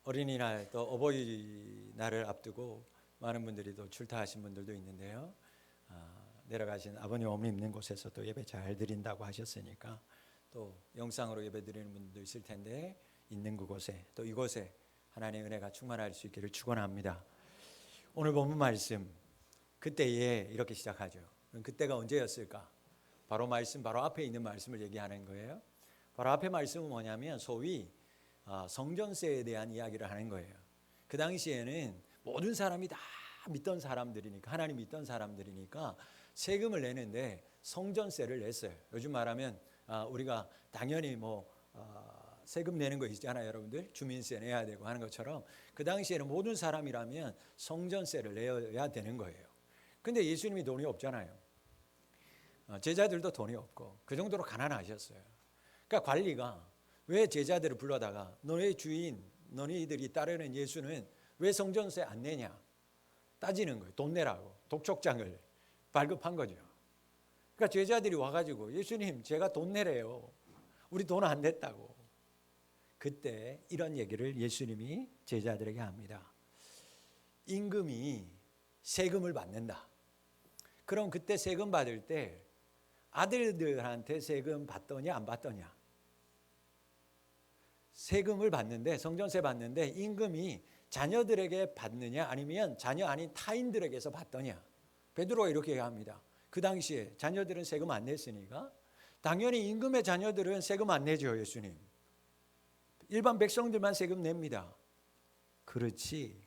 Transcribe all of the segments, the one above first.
어린이날 또 어버이날을 앞두고 많은 분들이 또 출타하신 분들도 있는데요. 내려가신 아버님 어머니 있는 곳에서 또 예배 잘 드린다고 하셨으니까 또 영상으로 예배 드리는 분들도 있을 텐데 있는 그곳에 또 이곳에 하나님의 은혜가 충만할 수 있기를 축원합니다. 오늘 본문 말씀 그때에 이렇게 시작하죠. 그때가 언제였을까? 바로 말씀 바로 앞에 있는 말씀을 얘기하는 거예요. 바로 앞에 말씀은 뭐냐면 소위 성전세에 대한 이야기를 하는 거예요. 그 당시에는 모든 사람이 다 믿던 사람들이니까 하나님 믿던 사람들이니까 세금을 내는데 성전세를 냈어요. 요즘 말하면 우리가 당연히 세금 내는 거 있잖아요, 여러분들. 주민세 내야 되고 하는 것처럼 그 당시에는 모든 사람이라면 성전세를 내야 되는 거예요. 근데 예수님이 돈이 없잖아요. 제자들도 돈이 없고 그 정도로 가난하셨어요. 그러니까 관리가 왜 제자들을 불러다가 너희 주인, 너희들이 따르는 예수는 왜 성전세 안 내냐 따지는 거예요. 돈 내라고 독촉장을 발급한 거죠. 그러니까 제자들이 와가지고 예수님 제가 돈 내래요. 우리 돈 안 냈다고. 그때 이런 얘기를 예수님이 제자들에게 합니다. 임금이 세금을 받는다. 그럼 그때 세금 받을 때 아들들한테 세금 받더냐 안 받더냐? 세금을 받는데 성전세 받는데 임금이 자녀들에게 받느냐 아니면 자녀 아닌 타인들에게서 받더냐? 베드로가 이렇게 얘기합니다. 그 당시에 자녀들은 세금 안 냈으니까 당연히 임금의 자녀들은 세금 안 내죠. 예수님. 일반 백성들만 세금 냅니다. 그렇지.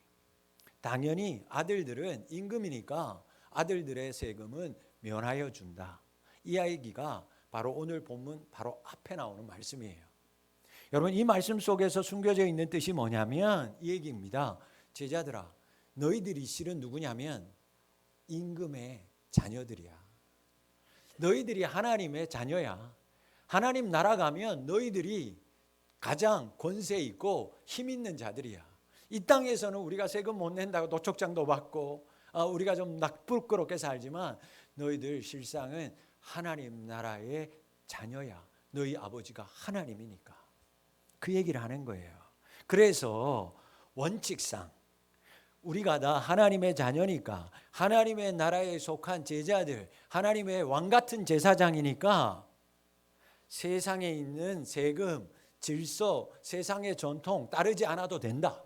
당연히 아들들은 임금이니까 아들들의 세금은 면하여 준다. 이 이야기가 바로 오늘 본문 바로 앞에 나오는 말씀이에요. 여러분 이 말씀 속에서 숨겨져 있는 뜻이 뭐냐면 이 얘기입니다. 제자들아 너희들이 실은 누구냐면 임금의 자녀들이야. 너희들이 하나님의 자녀야. 하나님 나라 가면 너희들이 가장 권세 있고 힘 있는 자들이야. 이 땅에서는 우리가 세금 못 낸다고 도촉장도 받고 우리가 좀 부끄럽게 살지만 너희들 실상은 하나님 나라의 자녀야. 너희 아버지가 하나님이니까. 그 얘기를 하는 거예요. 그래서 원칙상 우리가 다 하나님의 자녀니까 하나님의 나라에 속한 제자들, 하나님의 왕 같은 제사장이니까 세상에 있는 세금, 질서, 세상의 전통 따르지 않아도 된다.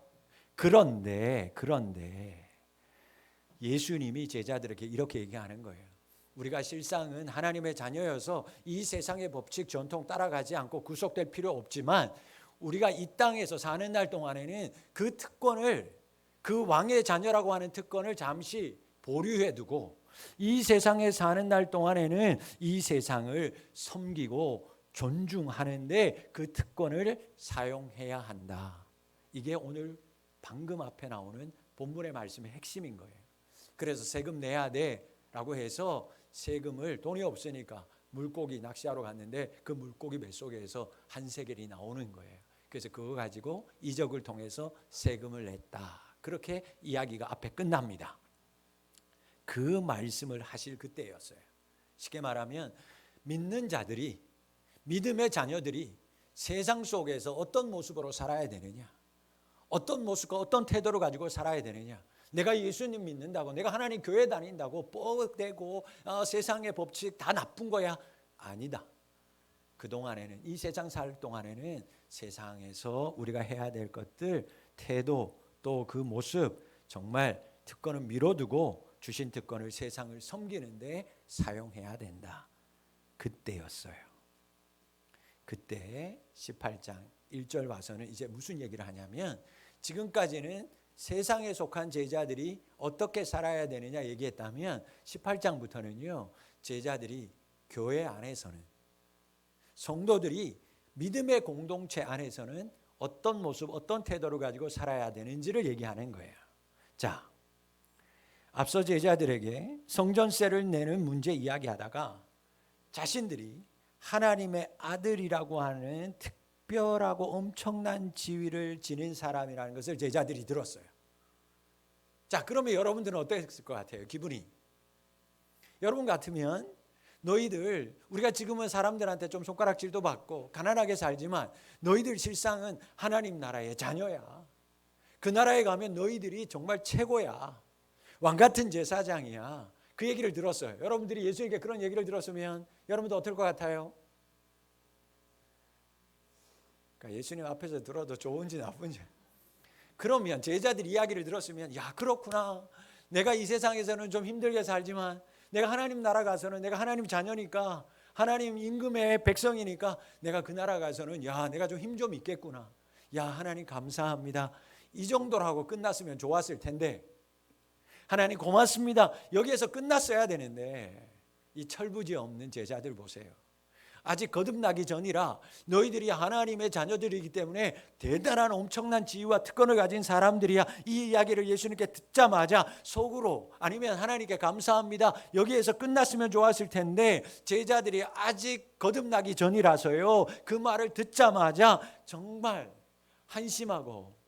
그런데 예수님이 제자들에게 이렇게 얘기하는 거예요. 우리가 실상은 하나님의 자녀여서 이 세상의 법칙, 전통 따라가지 않고 구속될 필요 없지만 우리가 이 땅에서 사는 날 동안에는 그 특권을 그 왕의 자녀라고 하는 특권을 잠시 보류해 두고 이 세상에 사는 날 동안에는 이 세상을 섬기고 존중하는데 그 특권을 사용해야 한다. 이게 오늘 방금 앞에 나오는 본문의 말씀의 핵심인 거예요. 그래서 세금 내야 돼라고 해서 세금을 돈이 없으니까 물고기 낚시하러 갔는데 그 물고기 뱃속에서 한 세겔이 나오는 거예요. 그래서 그거 가지고 이적을 통해서 세금을 냈다. 그렇게 이야기가 앞에 끝납니다. 그 말씀을 하실 그때였어요. 쉽게 말하면 믿는 자들이 믿음의 자녀들이 세상 속에서 어떤 모습으로 살아야 되느냐, 어떤 모습과 어떤 태도를 가지고 살아야 되느냐. 내가 예수님 믿는다고 내가 하나님 교회 다닌다고 뻑대고 세상의 법칙 다 나쁜 거야? 아니다. 그동안에는 이 세상 살 동안에는 세상에서 우리가 해야 될 것들 태도 또 그 모습 정말 특권은 미뤄두고 주신 특권을 세상을 섬기는데 사용해야 된다. 그때였어요. 그때 18장 1절 와서는 이제 무슨 얘기를 하냐면 지금까지는 세상에 속한 제자들이 어떻게 살아야 되느냐 얘기했다면 18장부터는요. 제자들이 교회 안에서는 성도들이 믿음의 공동체 안에서는 어떤 모습, 어떤 태도를 가지고 살아야 되는지를 얘기하는 거예요. 자, 앞서 제자들에게 성전세를 내는 문제 이야기하다가 자신들이 하나님의 아들이라고 하는 특별하고 엄청난 지위를 지닌 사람이라는 것을 제자들이 들었어요. 자, 그러면 여러분들은 어땠을 것 같아요? 기분이. 여러분 같으면 너희들 우리가 지금은 사람들한테 좀 손가락질도 받고 가난하게 살지만 너희들 실상은 하나님 나라의 자녀야. 그 나라에 가면 너희들이 정말 최고야. 왕 같은 제사장이야. 그 얘기를 들었어요. 여러분들이 예수님께 그런 얘기를 들었으면 여러분도 어떨 것 같아요? 그러니까 예수님 앞에서 들어도 좋은지 나쁜지. 그러면 제자들이 이야기를 들었으면 야, 그렇구나. 내가 이 세상에서는 좀 힘들게 살지만 내가 하나님 나라 가서는 내가 하나님 자녀니까 하나님 임금의 백성이니까 내가 그 나라 가서는 야, 내가 좀 힘 좀 있겠구나. 야, 하나님 감사합니다. 이 정도로 하고 끝났으면 좋았을 텐데 하나님 고맙습니다. 여기에서 끝났어야 되는데 이 철부지 없는 제자들 보세요. 아직 거듭나기 전이라 너희들이 하나님의 자녀들이기 때문에 대단한 엄청난 지위와 특권을 가진 사람들이야. 이 이야기를 예수님께 듣자마자 속으로 아니면 하나님께 감사합니다. 여기에서 끝났으면 좋았을 텐데 제자들이 아직 거듭나기 전이라서요. 그 말을 듣자마자 정말 한심하고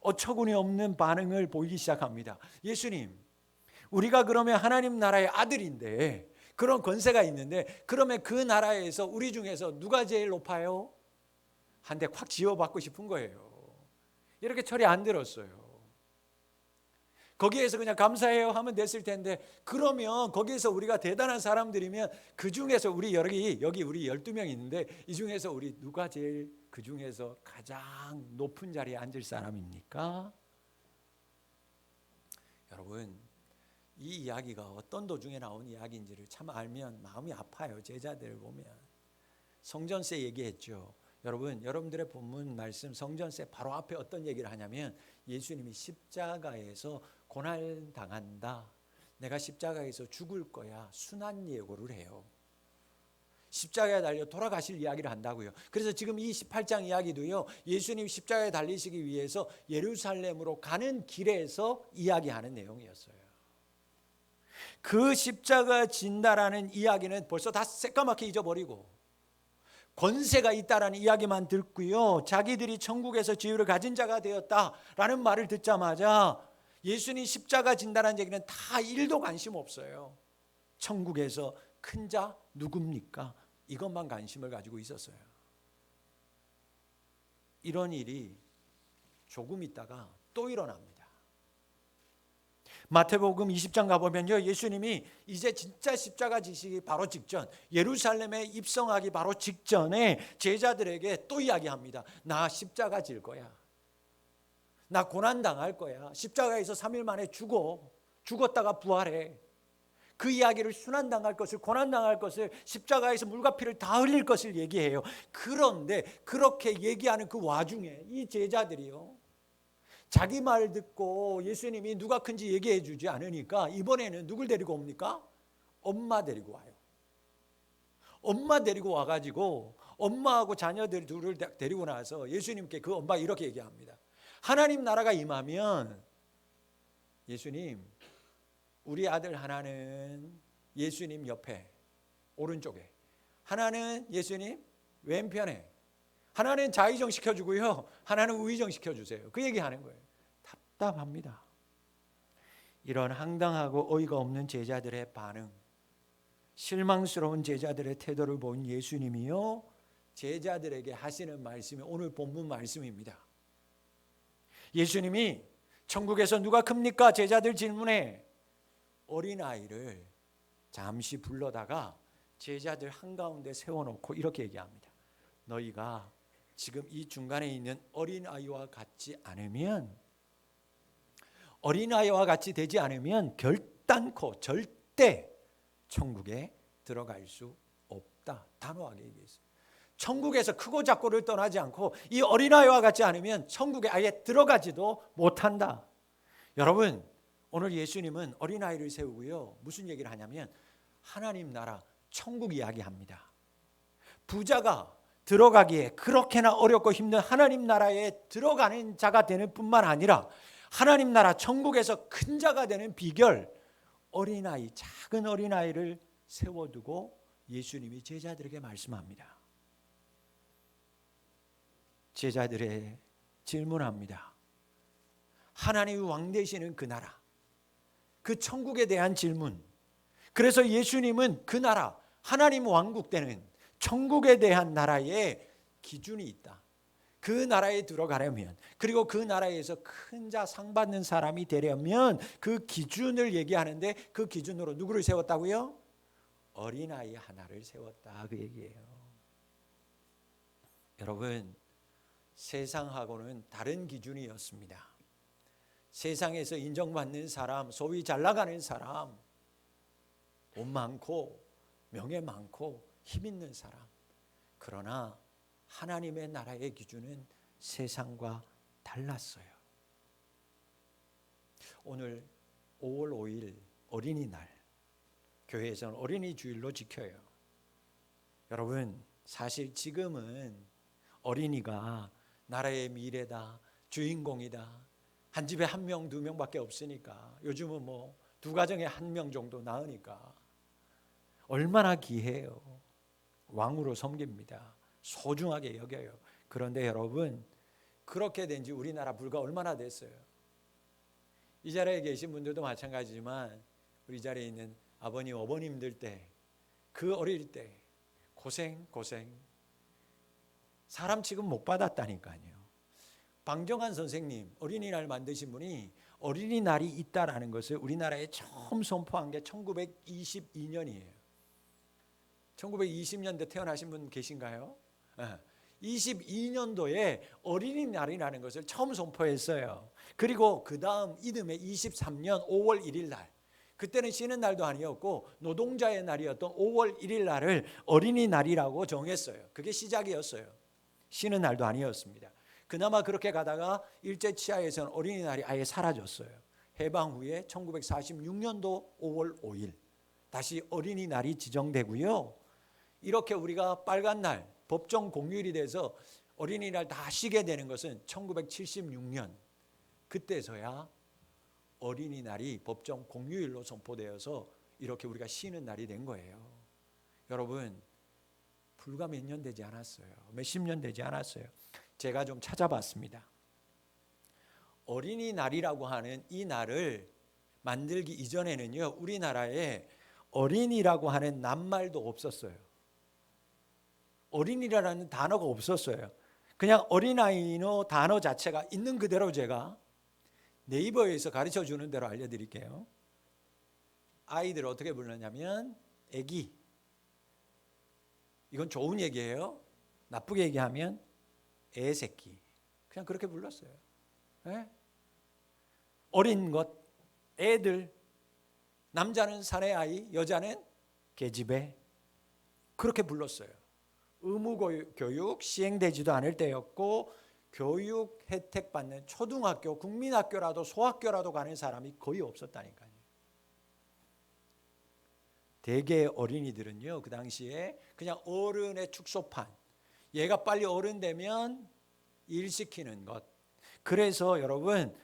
어처구니 없는 반응을 보이기 시작합니다. 예수님, 우리가 그러면 하나님 나라의 아들인데 그런 권세가 있는데 그러면 그 나라에서 우리 중에서 누가 제일 높아요? 한 대 콱 지어받고 싶은 거예요. 이렇게 철이 안 들었어요. 거기에서 그냥 감사해요 하면 됐을 텐데 그러면 거기에서 우리가 대단한 사람들이면 그 중에서 우리 여기 우리 12명 있는데 이 중에서 우리 누가 제일 그 중에서 가장 높은 자리에 앉을 사람입니까? 여러분, 이 이야기가 어떤 도중에 나온 이야기인지를 참 알면 마음이 아파요. 제자들을 보면 성전세 얘기했죠. 여러분, 여러분들의 본문 말씀 성전세 바로 앞에 어떤 얘기를 하냐면 예수님이 십자가에서 고난 당한다. 내가 십자가에서 죽을 거야. 순환 예고를 해요. 십자가에 달려 돌아가실 이야기를 한다고요. 그래서 지금 이 18장 이야기도요. 예수님 십자가에 달리시기 위해서 예루살렘으로 가는 길에서 이야기하는 내용이었어요. 그 십자가 진다라는 이야기는 벌써 다 새까맣게 잊어버리고 권세가 있다라는 이야기만 듣고요. 자기들이 천국에서 지위를 가진 자가 되었다라는 말을 듣자마자 예수님 십자가 진다라는 얘기는 다 1도 관심 없어요. 천국에서 큰 자 누굽니까? 이것만 관심을 가지고 있었어요. 이런 일이 조금 있다가 또 일어납니다. 마태복음 20장 가보면요, 예수님이 이제 진짜 십자가 지시기 바로 직전, 예루살렘에 입성하기 바로 직전에 제자들에게 또 이야기합니다. 나 십자가 질 거야. 나 고난당할 거야. 십자가에서 3일 만에 죽었다가 부활해. 그 이야기를 순환당할 것을, 고난당할 것을, 십자가에서 물과 피를 다 흘릴 것을 얘기해요. 그런데 그렇게 얘기하는 그 와중에 이 제자들이요, 자기 말 듣고 예수님이 누가 큰지 얘기해 주지 않으니까 이번에는 누굴 데리고 옵니까? 엄마 데리고 와요. 엄마 데리고 와가지고 엄마하고 자녀들 둘을 데리고 나서 예수님께 그 엄마가 이렇게 얘기합니다. 하나님 나라가 임하면 예수님, 우리 아들 하나는 예수님 옆에 오른쪽에, 하나는 예수님 왼편에, 하나는 좌의정 시켜주고요, 하나는 우의정 시켜주세요. 그 얘기하는 거예요. 답답합니다. 이런 황당하고 어이가 없는 제자들의 반응, 실망스러운 제자들의 태도를 본 예수님이요, 제자들에게 하시는 말씀이 오늘 본문 말씀입니다. 예수님이 천국에서 누가 큽니까? 제자들 질문에 어린아이를 잠시 불러다가 제자들 한가운데 세워놓고 이렇게 얘기합니다. 너희가 지금 이 중간에 있는 어린아이와 같지 않으면, 어린아이와 같이 되지 않으면 결단코 절대 천국에 들어갈 수 없다. 단호하게 얘기했어요. 천국에서 크고 작고를 떠나지 않고 이 어린아이와 같지 않으면 천국에 아예 들어가지도 못한다. 여러분, 오늘 예수님은 어린아이를 세우고요, 무슨 얘기를 하냐면 하나님 나라 천국 이야기합니다. 부자가 들어가기에 그렇게나 어렵고 힘든 하나님 나라에 들어가는 자가 되는 뿐만 아니라 하나님 나라 천국에서 큰 자가 되는 비결, 어린아이, 작은 어린아이를 세워두고 예수님이 제자들에게 말씀합니다. 제자들의 질문합니다. 하나님이 왕 되시는 그 나라, 그 천국에 대한 질문. 그래서 예수님은 그 나라, 하나님 왕국 되는 천국에 대한 나라에 기준이 있다. 그 나라에 들어가려면, 그리고 그 나라에서 큰 자 상 받는 사람이 되려면 그 기준을 얘기하는데, 그 기준으로 누구를 세웠다고요? 어린아이 하나를 세웠다, 그 얘기예요. 여러분, 세상하고는 다른 기준이었습니다. 세상에서 인정받는 사람, 소위 잘 나가는 사람, 돈 많고 명예 많고 힘 있는 사람. 그러나 하나님의 나라의 기준은 세상과 달랐어요. 오늘 5월 5일 어린이날, 교회에서는 어린이 주일로 지켜요. 여러분, 사실 지금은 어린이가 나라의 미래다, 주인공이다. 한 집에 한 명, 두 명밖에 없으니까, 요즘은 뭐 두 가정에 한 명 정도 낳으니까 얼마나 귀해요. 왕으로 섬깁니다. 소중하게 여겨요. 그런데 여러분, 그렇게 된 지 우리나라 불과 얼마나 됐어요? 이 자리에 계신 분들도 마찬가지지만 우리 자리에 있는 아버님, 어머님들 때, 그 어릴 때 고생 사람 취급 못 받았다니까요. 방정환 선생님, 어린이날 만드신 분이 어린이날이 있다라는 것을 우리나라에 처음 선포한 게 1922년이에요. 1920년대 태어나신 분 계신가요? 22년도에 어린이날이라는 것을 처음 선포했어요. 그리고 그 다음 이듬해 23년 5월 1일 날, 그때는 쉬는 날도 아니었고 노동자의 날이었던 5월 1일 날을 어린이날이라고 정했어요. 그게 시작이었어요. 쉬는 날도 아니었습니다. 그나마 그렇게 가다가 일제치하에서는 어린이날이 아예 사라졌어요. 해방 후에 1946년도 5월 5일 다시 어린이날이 지정되고요. 이렇게 우리가 빨간 날, 법정 공휴일이 돼서 어린이날 다 쉬게 되는 것은 1976년, 그때서야 어린이날이 법정 공휴일로 선포되어서 이렇게 우리가 쉬는 날이 된 거예요. 여러분, 불과 몇 년 되지 않았어요. 몇십 년 되지 않았어요. 제가 좀 찾아봤습니다. 어린이날이라고 하는 이 날을 만들기 이전에는요, 우리나라에 어린이라고 하는 낱말도 없었어요. 어린이라는 단어가 없었어요. 그냥 어린아이の단어 자체가 있는 그대로 제가 네이버에서 가르쳐 주는 대로 알려드릴게요. 아이들을 어떻게 불렀냐면 애기. 이건 좋은 얘기예요. 나쁘게 얘기하면 애새끼. 그냥 그렇게 불렀어요. 네? 어린 것, 애들, 남자는 사내아이, 여자는 계집애. 그렇게 불렀어요. 의무교육 시행되지도 않을 때였고, 교육 혜택 받는 초등학교, 국민학교라도 소학교라도 가는 사람이 거의 없었다니까요. 대개 어린이들은요, 그 당시에 그냥 어른의 축소판, 얘가 빨리 어른 되면 일 시키는 것. 그래서 여러분,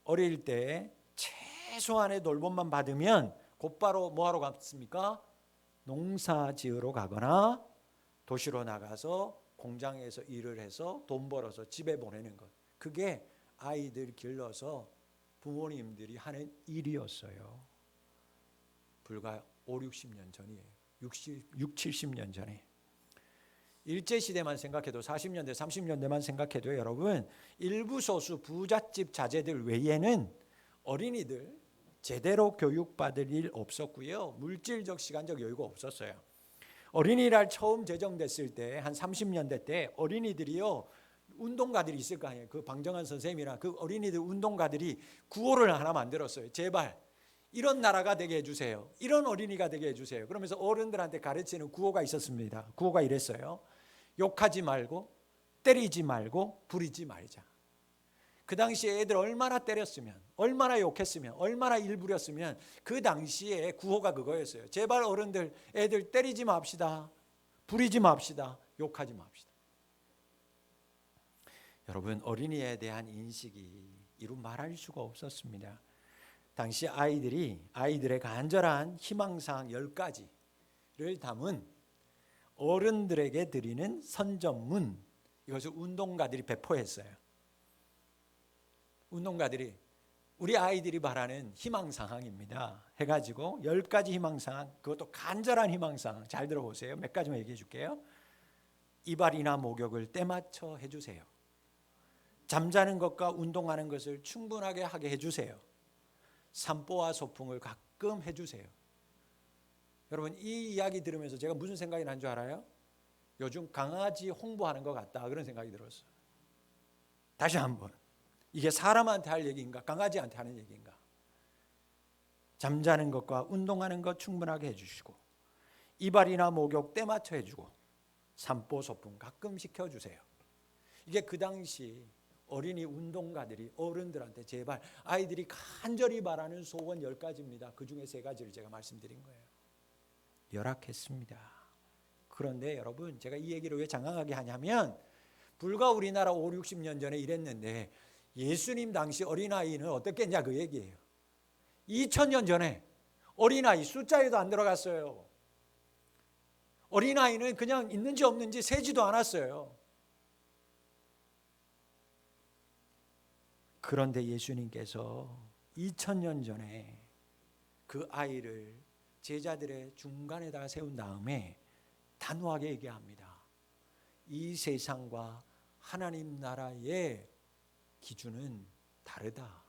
어릴 때 최소한의 돌봄만 받으면 곧바로 뭐하러 갔습니까? 농사 지으러 가거나 도시로 나가서 공장에서 일을 해서 돈 벌어서 집에 보내는 것. 그게 아이들 길러서 부모님들이 하는 일이었어요. 불과 5, 60년 전이에요. 60, 70년 전에. 일제시대만 생각해도 40년대, 30년대만 생각해도 여러분, 일부 소수 부잣집 자제들 외에는 어린이들 제대로 교육받을 일 없었고요. 물질적, 시간적 여유가 없었어요. 어린이날 처음 제정됐을 때 한 30년대 때 어린이들이요, 운동가들이 있을 거 아니에요. 그 방정환 선생님이랑 그 어린이들 운동가들이 구호를 하나 만들었어요. 제발 이런 나라가 되게 해주세요. 이런 어린이가 되게 해주세요. 그러면서 어른들한테 가르치는 구호가 있었습니다. 구호가 이랬어요. 욕하지 말고, 때리지 말고, 부리지 말자. 그 당시에 애들 얼마나 때렸으면, 얼마나 욕했으면, 얼마나 일부렸으면 그 당시에 구호가 그거였어요. 제발 어른들, 애들 때리지 맙시다. 부리지 맙시다. 욕하지 맙시다. 여러분, 어린이에 대한 인식이 이루 말할 수가 없었습니다. 당시 아이들의 간절한 희망사항 10가지를 담은 어른들에게 드리는 선전문, 이것을 운동가들이 배포했어요. 운동가들이 우리 아이들이 바라는 희망사항입니다 해가지고 10가지 희망사항, 그것도 간절한 희망사항, 잘 들어보세요. 몇 가지만 얘기해 줄게요. 이발이나 목욕을 때맞춰 해주세요. 잠자는 것과 운동하는 것을 충분하게 하게 해주세요. 산보와 소풍을 가끔 해주세요. 여러분, 이 이야기 들으면서 제가 무슨 생각이 난 줄 알아요? 요즘 강아지 홍보하는 것 같다, 그런 생각이 들었어요. 다시 한번, 이게 사람한테 할 얘기인가 강아지한테 하는 얘기인가? 잠자는 것과 운동하는 것 충분하게 해주시고, 이발이나 목욕 때 맞춰 해주고, 산보 소풍 가끔 시켜주세요. 이게 그 당시 어린이 운동가들이 어른들한테 제발, 아이들이 간절히 바라는 소원 10가지입니다. 그 중에 3가지를 제가 말씀드린 거예요. 열악했습니다. 그런데 여러분, 제가 이 얘기를 왜 장황하게 하냐면, 불과 우리나라 5, 60년 전에 이랬는데 예수님 당시 어린아이는 어떻겠냐, 그 얘기예요. 2000년 전에 어린아이 숫자에도 안 들어갔어요. 어린아이는 그냥 있는지 없는지 세지도 않았어요. 그런데 예수님께서 2000년 전에 그 아이를 제자들의 중간에다가 세운 다음에 단호하게 얘기합니다. 이 세상과 하나님 나라의 기준은 다르다.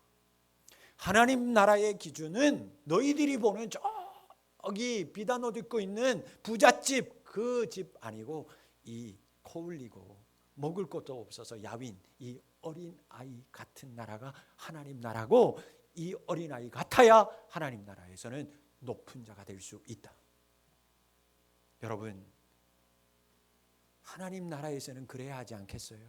하나님 나라의 기준은 너희들이 보는 저기 비단 옷 입고 있는 부잣집, 그 집 아니고, 이 코울리고 먹을 것도 없어서 야윈, 이 어린아이 같은 나라가 하나님 나라고, 이 어린아이 같아야 하나님 나라에서는 높은 자가 될 수 있다. 여러분, 하나님 나라에서는 그래야 하지 않겠어요?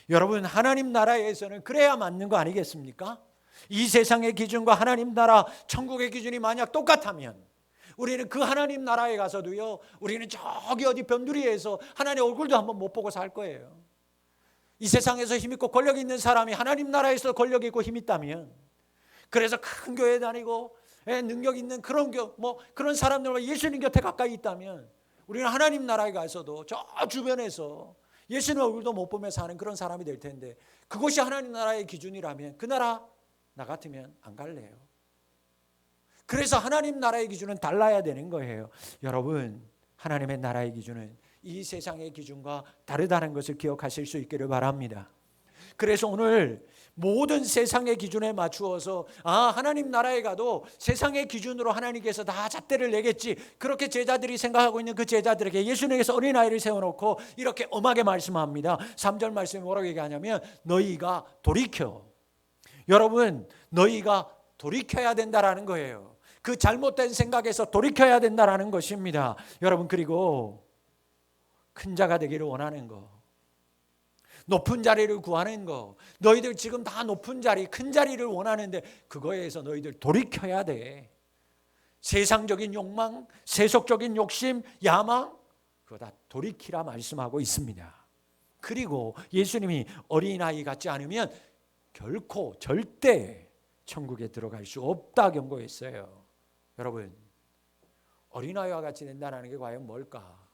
여러분, 하나님 나라에서는 그래야 맞는 거 아니겠습니까? 이 세상의 기준과 하나님 나라 천국의 기준이 만약 똑같다면 우리는 그 하나님 나라에 가서도요, 우리는 저기 어디 변두리에서 하나님의 얼굴도 한번 못 보고 살 거예요. 이 세상에서 힘있고 권력 있는 사람이 하나님 나라에서 권력 있고 힘 있다면, 그래서 큰 교회 다니고 능력 있는 그런 사람들과 예수님 곁에 가까이 있다면, 우리는 하나님 나라에 가서도 저 주변에서 예수님 얼굴도 못 보며 사는 그런 사람이 될 텐데, 그것이 하나님 나라의 기준이라면 그 나라 나 같으면 안 갈래요. 그래서 하나님 나라의 기준은 달라야 되는 거예요. 여러분, 하나님의 나라의 기준은 이 세상의 기준과 다르다는 것을 기억하실 수 있기를 바랍니다. 그래서 오늘 모든 세상의 기준에 맞추어서 하나님 나라에 가도 세상의 기준으로 하나님께서 다 잣대를 내겠지, 그렇게 제자들이 생각하고 있는 그 제자들에게 예수님께서 어린아이를 세워놓고 이렇게 엄하게 말씀합니다. 3절 말씀이 뭐라고 얘기하냐면, 너희가 돌이켜. 여러분, 너희가 돌이켜야 된다라는 거예요. 그 잘못된 생각에서 돌이켜야 된다라는 것입니다. 여러분, 그리고 큰 자가 되기를 원하는 거, 높은 자리를 구하는 거, 너희들 지금 다 높은 자리, 큰 자리를 원하는데 그거에서 너희들 돌이켜야 돼. 세상적인 욕망, 세속적인 욕심, 야망, 그거 다 돌이키라 말씀하고 있습니다. 그리고 예수님이 어린아이 같지 않으면 결코 절대 천국에 들어갈 수 없다 경고했어요. 여러분, 어린아이와 같이 된다는 게 과연 뭘까?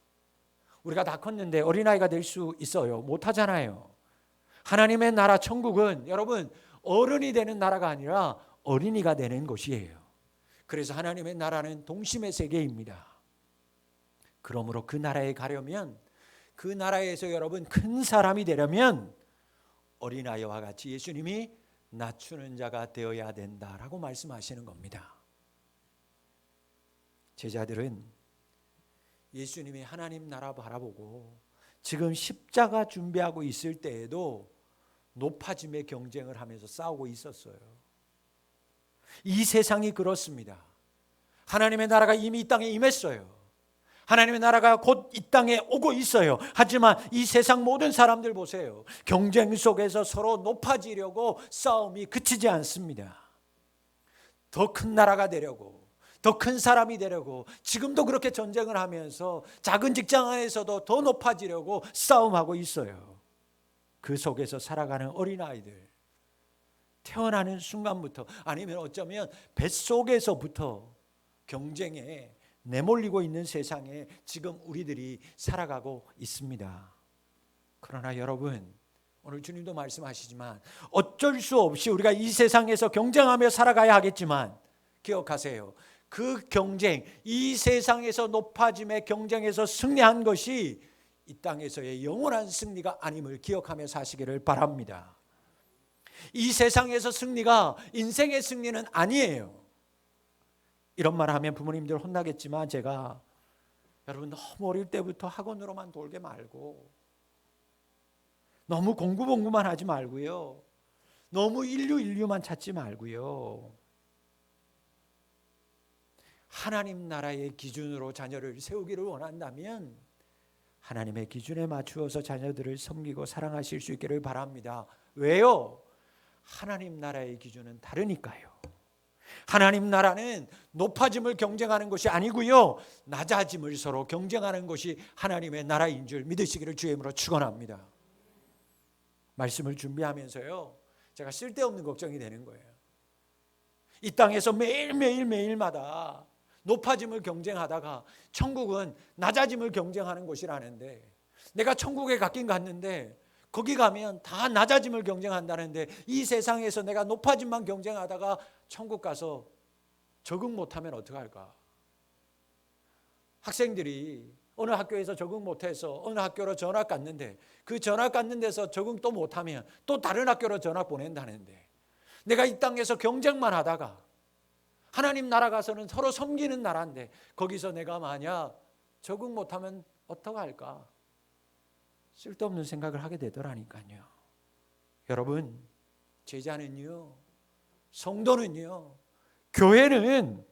우리가 다 컸는데 어린아이가 될 수 있어요? 못하잖아요. 하나님의 나라 천국은 여러분, 어른이 되는 나라가 아니라 어린이가 되는 곳이에요. 그래서 하나님의 나라는 동심의 세계입니다. 그러므로 그 나라에 가려면, 그 나라에서 여러분 큰 사람이 되려면 어린아이와 같이 예수님이 낮추는 자가 되어야 된다라고 말씀하시는 겁니다. 제자들은 예수님이 하나님 나라 바라보고 지금 십자가 준비하고 있을 때에도 높아짐의 경쟁을 하면서 싸우고 있었어요. 이 세상이 그렇습니다. 하나님의 나라가 이미 이 땅에 임했어요. 하나님의 나라가 곧 이 땅에 오고 있어요. 하지만 이 세상 모든 사람들 보세요. 경쟁 속에서 서로 높아지려고 싸움이 그치지 않습니다. 더 큰 나라가 되려고, 더 큰 사람이 되려고 지금도 그렇게 전쟁을 하면서 작은 직장 안에서도 더 높아지려고 싸움하고 있어요. 그 속에서 살아가는 어린아이들, 태어나는 순간부터, 아니면 어쩌면 뱃속에서부터 경쟁에 내몰리고 있는 세상에 지금 우리들이 살아가고 있습니다. 그러나 여러분, 오늘 주님도 말씀하시지만 어쩔 수 없이 우리가 이 세상에서 경쟁하며 살아가야 하겠지만, 기억하세요. 그 경쟁, 이 세상에서 높아짐의 경쟁에서 승리한 것이 이 땅에서의 영원한 승리가 아님을 기억하며 사시기를 바랍니다. 이 세상에서 승리가 인생의 승리는 아니에요. 이런 말 하면 부모님들 혼나겠지만 제가 여러분 너무 어릴 때부터 학원으로만 돌게 말고 너무 공부만 하지 말고요. 너무 인류만 찾지 말고요. 하나님 나라의 기준으로 자녀를 세우기를 원한다면 하나님의 기준에 맞추어서 자녀들을 섬기고 사랑하실 수 있기를 바랍니다. 왜요? 하나님 나라의 기준은 다르니까요. 하나님 나라는 높아짐을 경쟁하는 것이 아니고요, 낮아짐을 서로 경쟁하는 것이 하나님의 나라인 줄 믿으시기를 주의 이름으로 축원합니다. 말씀을 준비하면서요, 제가 쓸데없는 걱정이 되는 거예요. 이 땅에서 매일마다 높아짐을 경쟁하다가 천국은 낮아짐을 경쟁하는 곳이라는데, 내가 천국에 갔긴 갔는데 거기 가면 다 낮아짐을 경쟁한다는데, 이 세상에서 내가 높아짐만 경쟁하다가 천국 가서 적응 못하면 어떡할까? 학생들이 어느 학교에서 적응 못해서 어느 학교로 전학 갔는데, 그 전학 갔는 데서 적응 또 못하면 또 다른 학교로 전학 보낸다는데, 내가 이 땅에서 경쟁만 하다가 하나님 나라 가서는 서로 섬기는 나라인데 거기서 내가 만약 적응 못하면 어떡할까? 쓸데없는 생각을 하게 되더라니까요. 여러분, 제자는요, 성도는요, 교회는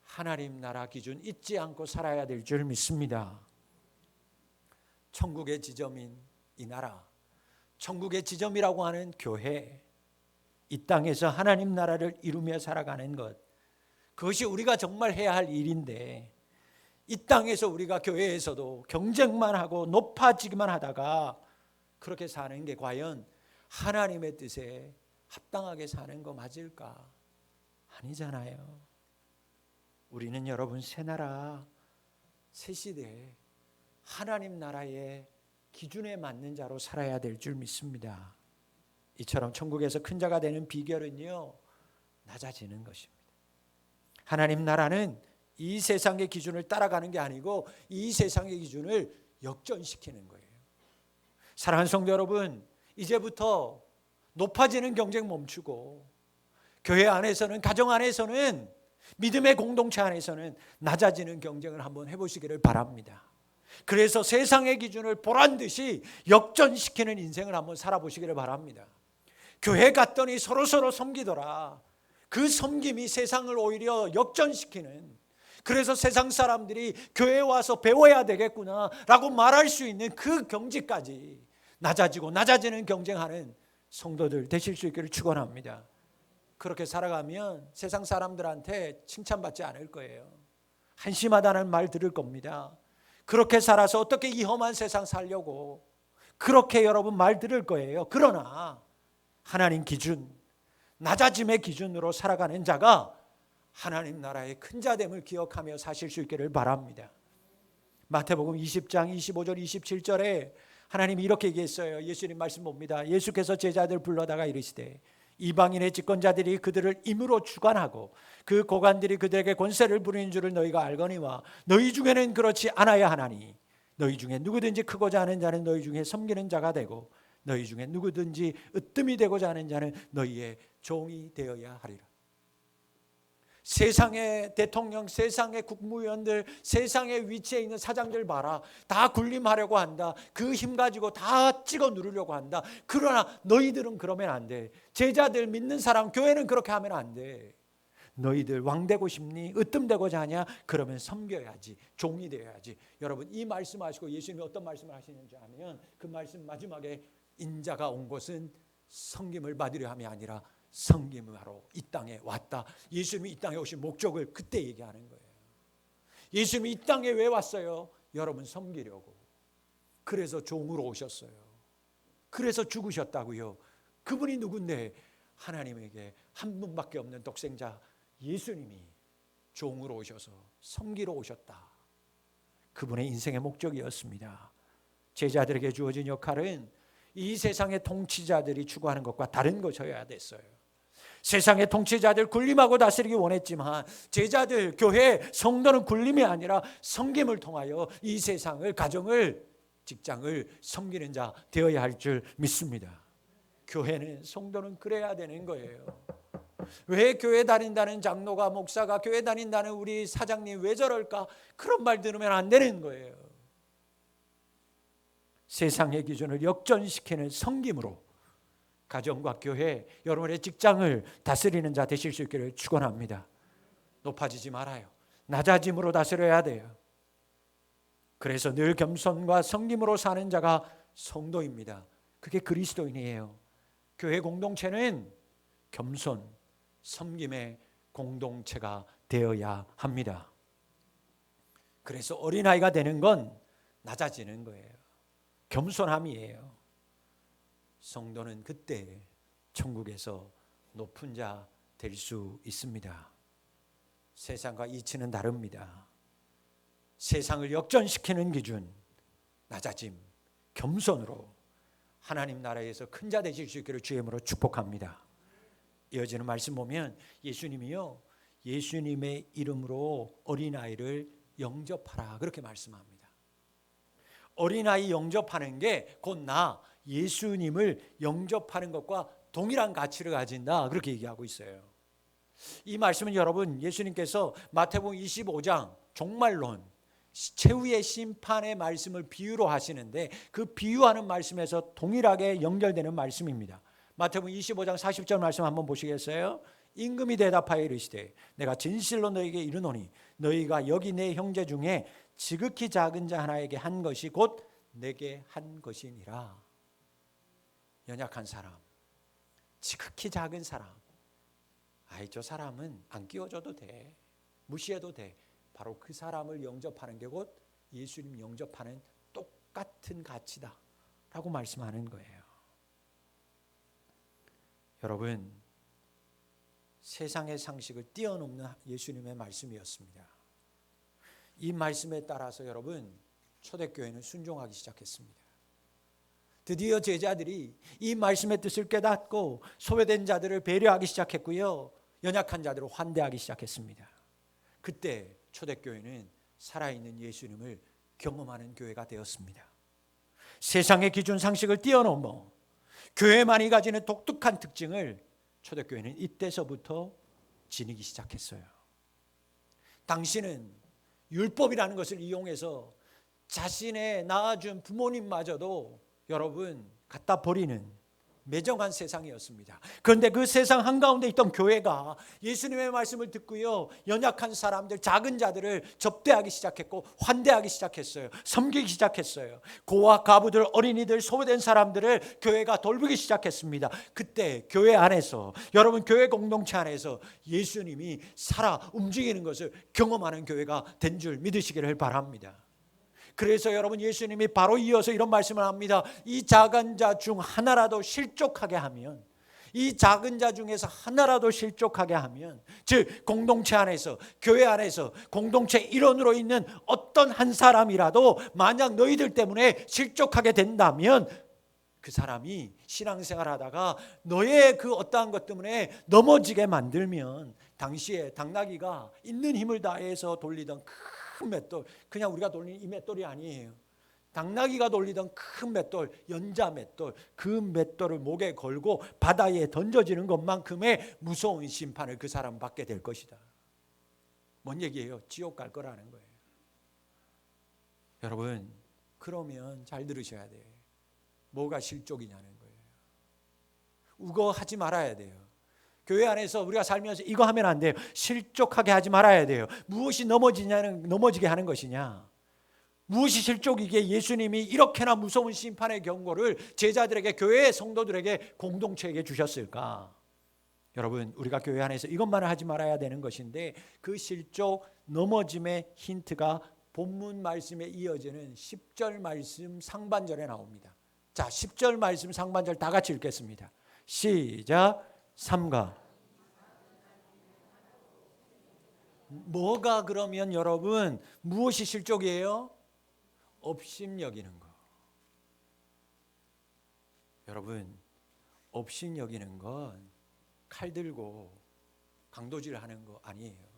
하나님 나라 기준 잊지 않고 살아야 될 줄 믿습니다. 천국의 지점인 이 나라, 천국의 지점이라고 하는 교회, 이 땅에서 하나님 나라를 이루며 살아가는 것, 그것이 우리가 정말 해야 할 일인데, 이 땅에서 우리가 교회에서도 경쟁만 하고 높아지기만 하다가 그렇게 사는 게 과연 하나님의 뜻에 합당하게 사는 거 맞을까? 아니잖아요. 우리는 여러분, 새 나라, 새 시대에 하나님 나라의 기준에 맞는 자로 살아야 될 줄 믿습니다. 이처럼 천국에서 큰 자가 되는 비결은요, 낮아지는 것입니다. 하나님 나라는 이 세상의 기준을 따라가는 게 아니고 이 세상의 기준을 역전시키는 거예요. 사랑하는 성도 여러분, 이제부터 높아지는 경쟁 멈추고 교회 안에서는, 가정 안에서는, 믿음의 공동체 안에서는 낮아지는 경쟁을 한번 해보시기를 바랍니다. 그래서 세상의 기준을 보란듯이 역전시키는 인생을 한번 살아보시기를 바랍니다. 교회 갔더니 서로 섬기더라. 그 섬김이 세상을 오히려 역전시키는, 그래서 세상 사람들이 교회에 와서 배워야 되겠구나 라고 말할 수 있는 그 경지까지 낮아지는 경쟁하는 성도들 되실 수 있기를 축원합니다. 그렇게 살아가면 세상 사람들한테 칭찬받지 않을 거예요. 한심하다는 말 들을 겁니다. 그렇게 살아서 어떻게 이 험한 세상 살려고, 그렇게 여러분 말 들을 거예요. 그러나 하나님 기준, 낮아짐의 기준으로 살아가는 자가 하나님 나라의 큰 자됨을 기억하며 사실 수 있기를 바랍니다. 마태복음 20장 25절 27절에 하나님이 이렇게 얘기했어요. 예수님 말씀 봅니다. 예수께서 제자들 불러다가 이르시되 이방인의 집권자들이 그들을 임으로 주관하고 그 고관들이 그들에게 권세를 부리는 줄을 너희가 알거니와 너희 중에는 그렇지 않아야 하나니 너희 중에 누구든지 크고자 하는 자는 너희 중에 섬기는 자가 되고 너희 중에 누구든지 으뜸이 되고자 하는 자는 너희의 종이 되어야 하리라. 세상의 대통령, 세상의 국무위원들, 세상의 위치에 있는 사장들 봐라. 다 군림하려고 한다. 그 힘 가지고 다 찍어 누르려고 한다. 그러나 너희들은 그러면 안 돼. 제자들, 믿는 사람, 교회는 그렇게 하면 안 돼. 너희들 왕 되고 싶니? 으뜸되고자 하냐? 그러면 섬겨야지. 종이 되어야지. 여러분, 이 말씀하시고 예수님이 어떤 말씀을 하시는지 아면 그 말씀 마지막에 인자가 온 것은 섬김을 받으려 함이 아니라 섬김하러 이 땅에 왔다. 예수님이 이 땅에 오신 목적을 그때 얘기하는 거예요. 예수님이 이 땅에 왜 왔어요? 여러분 섬기려고. 그래서 종으로 오셨어요. 그래서 죽으셨다고요. 그분이 누군데? 하나님에게 한 분밖에 없는 독생자 예수님이 종으로 오셔서 섬기러 오셨다. 그분의 인생의 목적이었습니다. 제자들에게 주어진 역할은 이 세상의 통치자들이 추구하는 것과 다른 것이어야 됐어요. 세상의 통치자들 군림하고 다스리기 원했지만 제자들, 교회, 성도는 군림이 아니라 섬김을 통하여 이 세상을, 가정을, 직장을 섬기는 자 되어야 할 줄 믿습니다. 교회는, 성도는 그래야 되는 거예요. 왜 교회 다닌다는 장로가, 목사가, 교회 다닌다는 우리 사장님 왜 저럴까? 그런 말 들으면 안 되는 거예요. 세상의 기준을 역전시키는 섬김으로 가정과 교회, 여러분의 직장을 다스리는 자 되실 수 있기를 축원합니다. 높아지지 말아요. 낮아짐으로 다스려야 돼요. 그래서 늘 겸손과 섬김으로 사는 자가 성도입니다. 그게 그리스도인이에요. 교회 공동체는 겸손, 섬김의 공동체가 되어야 합니다. 그래서 어린아이가 되는 건 낮아지는 거예요. 겸손함이에요. 성도는 그때 천국에서 높은 자 될 수 있습니다. 세상과 이치는 다릅니다. 세상을 역전시키는 기준, 낮아짐, 겸손으로 하나님 나라에서 큰 자 되실 수 있기를 주의 이름으로 축복합니다. 이어지는 말씀 보면 예수님이요, 예수님의 이름으로 어린아이를 영접하라 그렇게 말씀합니다. 어린아이 영접하는 게 곧 나 예수님을 영접하는 것과 동일한 가치를 가진다 그렇게 얘기하고 있어요. 이 말씀은 여러분, 예수님께서 마태복음 25장 종말론, 최후의 심판의 말씀을 비유로 하시는데 그 비유하는 말씀에서 동일하게 연결되는 말씀입니다. 마태복음 25장 40절 말씀 한번 보시겠어요? 임금이 대답하여 이르시되 내가 진실로 너희에게 이르노니 너희가 여기 내 형제 중에 지극히 작은 자 하나에게 한 것이 곧 내게 한 것이니라. 연약한 사람, 지극히 작은 사람, 아이 저 사람은 안 끼워줘도 돼, 무시해도 돼. 바로 그 사람을 영접하는 게 곧 예수님 영접하는 똑같은 가치다 라고 말씀하는 거예요. 여러분, 세상의 상식을 뛰어넘는 예수님의 말씀이었습니다. 이 말씀에 따라서 여러분, 초대교회는 순종하기 시작했습니다. 드디어 제자들이 이 말씀의 뜻을 깨닫고 소외된 자들을 배려하기 시작했고요, 연약한 자들을 환대하기 시작했습니다. 그때 초대교회는 살아있는 예수님을 경험하는 교회가 되었습니다. 세상의 기준 상식을 뛰어넘어 교회만이 가지는 독특한 특징을 초대교회는 이때서부터 지니기 시작했어요. 당시는 율법이라는 것을 이용해서 자신의 낳아준 부모님마저도 여러분 갖다 버리는 매정한 세상이었습니다. 그런데 그 세상 한가운데 있던 교회가 예수님의 말씀을 듣고요, 연약한 사람들, 작은 자들을 접대하기 시작했고 환대하기 시작했어요. 섬기기 시작했어요. 고아, 과부들, 어린이들, 소외된 사람들을 교회가 돌보기 시작했습니다. 그때 교회 안에서, 여러분 교회 공동체 안에서 예수님이 살아 움직이는 것을 경험하는 교회가 된 줄 믿으시기를 바랍니다. 그래서 여러분, 예수님이 바로 이어서 이런 말씀을 합니다. 이 작은 자 중 하나라도 실족하게 하면, 이 작은 자 중에서 하나라도 실족하게 하면, 즉 공동체 안에서, 교회 안에서 공동체 일원으로 있는 어떤 한 사람이라도 만약 너희들 때문에 실족하게 된다면 그 사람이 신앙생활 하다가 너의 그 어떠한 것 때문에 넘어지게 만들면, 당시에 당나귀가 있는 힘을 다해서 돌리던 큰 맷돌, 그냥 우리가 돌리는 이 맷돌이 아니에요. 당나귀가 돌리던 큰 맷돌, 연자 맷돌, 그 맷돌을 목에 걸고 바다에 던져지는 것만큼의 무서운 심판을 그 사람 받게 될 것이다. 뭔 얘기예요? 지옥 갈 거라는 거예요. 여러분, 그러면 잘 들으셔야 돼요. 뭐가 실족이냐는 거예요. 우거하지 말아야 돼요. 교회 안에서 우리가 살면서 이거 하면 안 돼요. 실족하게 하지 말아야 돼요. 무엇이 넘어지게 하는 것이냐? 무엇이 실족이기에 예수님이 이렇게나 무서운 심판의 경고를 제자들에게, 교회의 성도들에게, 공동체에게 주셨을까? 여러분, 우리가 교회 안에서 이것만을 하지 말아야 되는 것인데, 그 실족, 넘어짐의 힌트가 본문 말씀에 이어지는 10절 말씀 상반절에 나옵니다. 자, 10절 말씀 상반절 다 같이 읽겠습니다. 시작. 삼가. 뭐가 그러면 여러분 무엇이 실족이에요? 업신여기는 거. 여러분, 업신여기는 건 칼 들고 강도질하는 거 아니에요.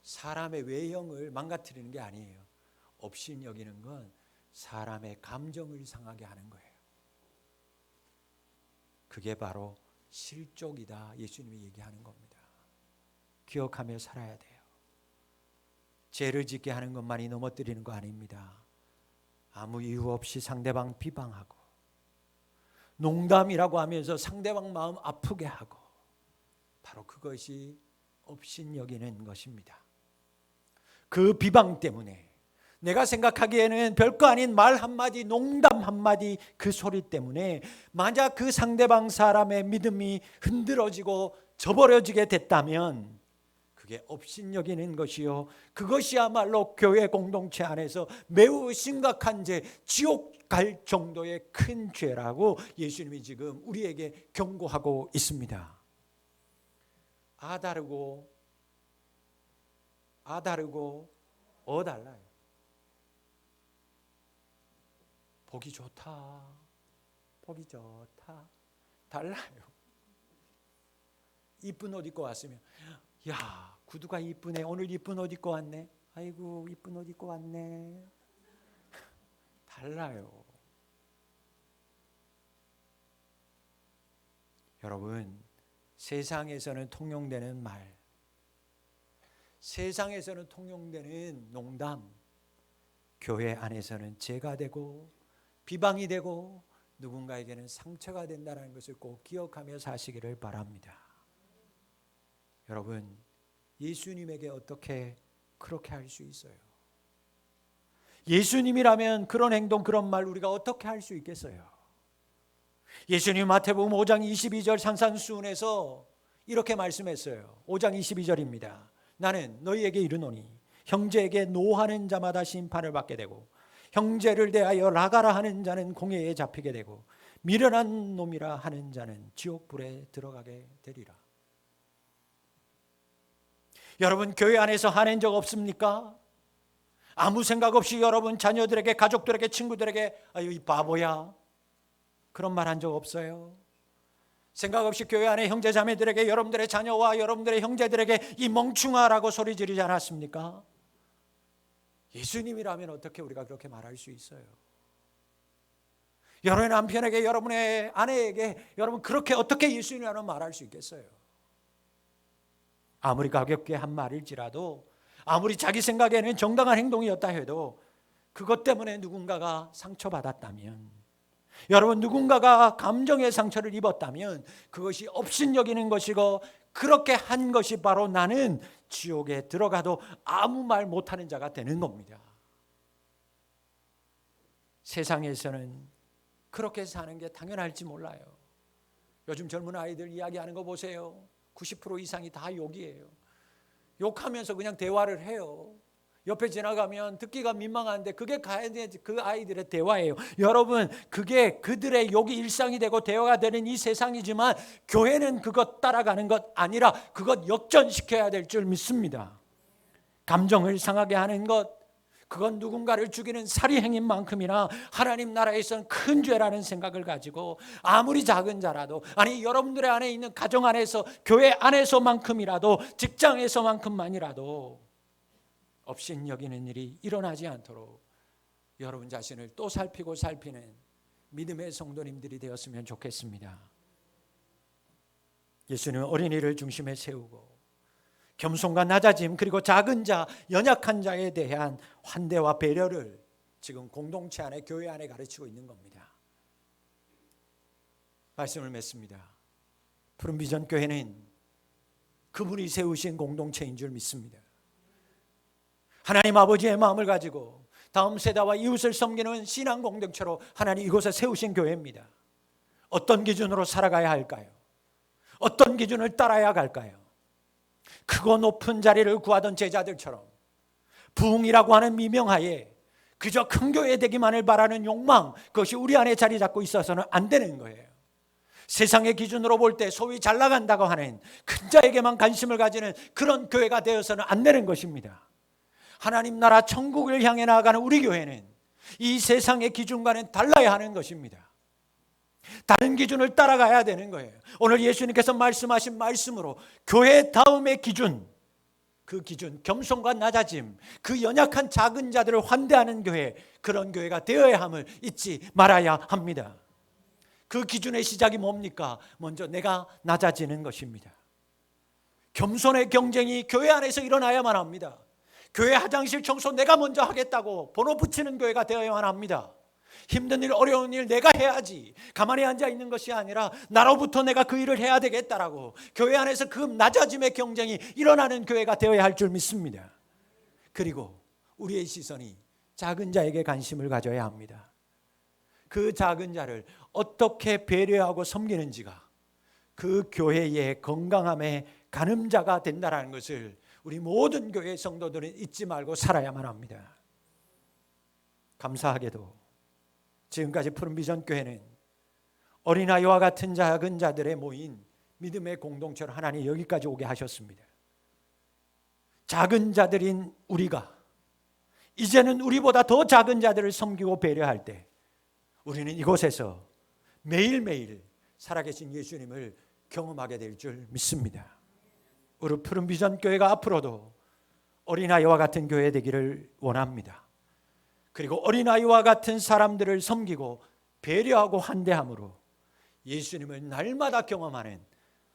사람의 외형을 망가뜨리는 게 아니에요. 업신 여기는 건 사람의 감정을 상하게 하는 거예요. 그게 바로 실족이다, 예수님이 얘기하는 겁니다. 기억하며 살아야 돼요. 죄를 짓게 하는 것만이 넘어뜨리는 거 아닙니다. 아무 이유 없이 상대방 비방하고 농담이라고 하면서 상대방 마음 아프게 하고, 바로 그것이 업신여기는 것입니다. 그 비방 때문에, 내가 생각하기에는 별거 아닌 말 한마디, 농담 한마디, 그 소리 때문에 만약 그 상대방 사람의 믿음이 흔들어지고 저버려지게 됐다면 그게 업신여기는 것이요, 그것이야말로 교회 공동체 안에서 매우 심각한 죄, 지옥 갈 정도의 큰 죄라고 예수님이 지금 우리에게 경고하고 있습니다. 아 다르고 어 달라요. 보기 좋다, 보기 좋다, 달라요. 이쁜 옷 입고 왔으면, 야, 구두가 이쁘네, 오늘 이쁜 옷 입고 왔네, 아이고 이쁜 옷 입고 왔네. 달라요. 여러분, 세상에서는 통용되는 말, 세상에서는 통용되는 농담, 교회 안에서는 죄가 되고 비방이 되고 누군가에게는 상처가 된다는 것을 꼭 기억하며 사시기를 바랍니다. 여러분, 예수님에게 어떻게 그렇게 할 수 있어요? 예수님이라면 그런 행동, 그런 말 우리가 어떻게 할 수 있겠어요? 예수님 마태복음 5장 22절 산산수훈에서 이렇게 말씀했어요. 5장 22절입니다. 나는 너희에게 이르노니 형제에게 노하는 자마다 심판을 받게 되고 형제를 대하여 나가라 하는 자는 공회에 잡히게 되고 미련한 놈이라 하는 자는 지옥불에 들어가게 되리라. 여러분, 교회 안에서 화낸 적 없습니까? 아무 생각 없이 여러분 자녀들에게, 가족들에게, 친구들에게 아유 이 바보야, 그런 말 한 적 없어요? 생각 없이 교회 안에 형제 자매들에게, 여러분들의 자녀와 여러분들의 형제들에게 이 멍충아라고 소리 지르지 않았습니까? 예수님이라면 어떻게 우리가 그렇게 말할 수 있어요? 여러분의 남편에게, 여러분의 아내에게 여러분 그렇게 어떻게 예수님이라면 말할 수 있겠어요? 아무리 가볍게 한 말일지라도, 아무리 자기 생각에는 정당한 행동이었다 해도 그것 때문에 누군가가 상처받았다면, 여러분 누군가가 감정의 상처를 입었다면 그것이 업신여기는 것이고, 그렇게 한 것이 바로 나는 지옥에 들어가도 아무 말 못하는 자가 되는 겁니다. 세상에서는 그렇게 사는 게 당연할지 몰라요. 요즘 젊은 아이들 이야기하는 거 보세요. 90% 이상이 다 욕이에요. 욕하면서 그냥 대화를 해요. 옆에 지나가면 듣기가 민망한데 그게 그 아이들의 대화예요. 여러분, 그게 그들의 욕이 일상이 되고 대화가 되는 이 세상이지만 교회는 그것 따라가는 것 아니라 그것 역전시켜야 될 줄 믿습니다. 감정을 상하게 하는 것, 그건 누군가를 죽이는 살인행인 만큼이나 하나님 나라에서는 큰 죄라는 생각을 가지고 아무리 작은 자라도, 아니 여러분들의 안에 있는 가정 안에서, 교회 안에서만큼이라도, 직장에서만큼만이라도 업신여기는 일이 일어나지 않도록 여러분 자신을 또 살피고 살피는 믿음의 성도님들이 되었으면 좋겠습니다. 예수님은 어린이를 중심에 세우고 겸손과 낮아짐, 그리고 작은 자, 연약한 자에 대한 환대와 배려를 지금 공동체 안에, 교회 안에 가르치고 있는 겁니다. 말씀을 맺습니다. 푸른비전 교회는 그분이 세우신 공동체인 줄 믿습니다. 하나님 아버지의 마음을 가지고 다음 세대와 이웃을 섬기는 신앙 공동체로 하나님 이곳에 세우신 교회입니다. 어떤 기준으로 살아가야 할까요? 어떤 기준을 따라야 갈까요? 크고 높은 자리를 구하던 제자들처럼 부흥이라고 하는 미명하에 그저 큰 교회 되기만을 바라는 욕망, 그것이 우리 안에 자리 잡고 있어서는 안 되는 거예요. 세상의 기준으로 볼 때 소위 잘 나간다고 하는 큰 자에게만 관심을 가지는 그런 교회가 되어서는 안 되는 것입니다. 하나님 나라 천국을 향해 나아가는 우리 교회는 이 세상의 기준과는 달라야 하는 것입니다. 다른 기준을 따라가야 되는 거예요. 오늘 예수님께서 말씀하신 말씀으로 교회 다음의 기준, 그 기준, 겸손과 낮아짐, 그 연약한 작은 자들을 환대하는 교회, 그런 교회가 되어야 함을 잊지 말아야 합니다. 그 기준의 시작이 뭡니까? 먼저 내가 낮아지는 것입니다. 겸손의 경쟁이 교회 안에서 일어나야만 합니다. 교회 화장실 청소 내가 먼저 하겠다고 번호 붙이는 교회가 되어야만 합니다. 힘든 일, 어려운 일 내가 해야지, 가만히 앉아 있는 것이 아니라 나로부터 내가 그 일을 해야 되겠다라고 교회 안에서 그 낮아짐의 경쟁이 일어나는 교회가 되어야 할 줄 믿습니다. 그리고 우리의 시선이 작은 자에게 관심을 가져야 합니다. 그 작은 자를 어떻게 배려하고 섬기는지가 그 교회의 건강함의 가늠자가 된다는 것을 우리 모든 교회 성도들은 잊지 말고 살아야만 합니다. 감사하게도 지금까지 푸른비전 교회는 어린아이와 같은 작은 자들의 모인 믿음의 공동체로 하나님 여기까지 오게 하셨습니다. 작은 자들인 우리가 이제는 우리보다 더 작은 자들을 섬기고 배려할 때 우리는 이곳에서 매일매일 살아계신 예수님을 경험하게 될 줄 믿습니다. 우리 푸른비전 교회가 앞으로도 어린아이와 같은 교회 되기를 원합니다. 그리고 어린아이와 같은 사람들을 섬기고 배려하고 환대함으로 예수님을 날마다 경험하는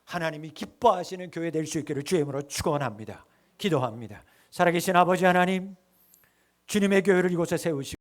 하나님이 기뻐하시는 교회 될 수 있기를 주의 이름으로 축원합니다. 기도합니다. 살아계신 아버지 하나님, 주님의 교회를 이곳에 세우시고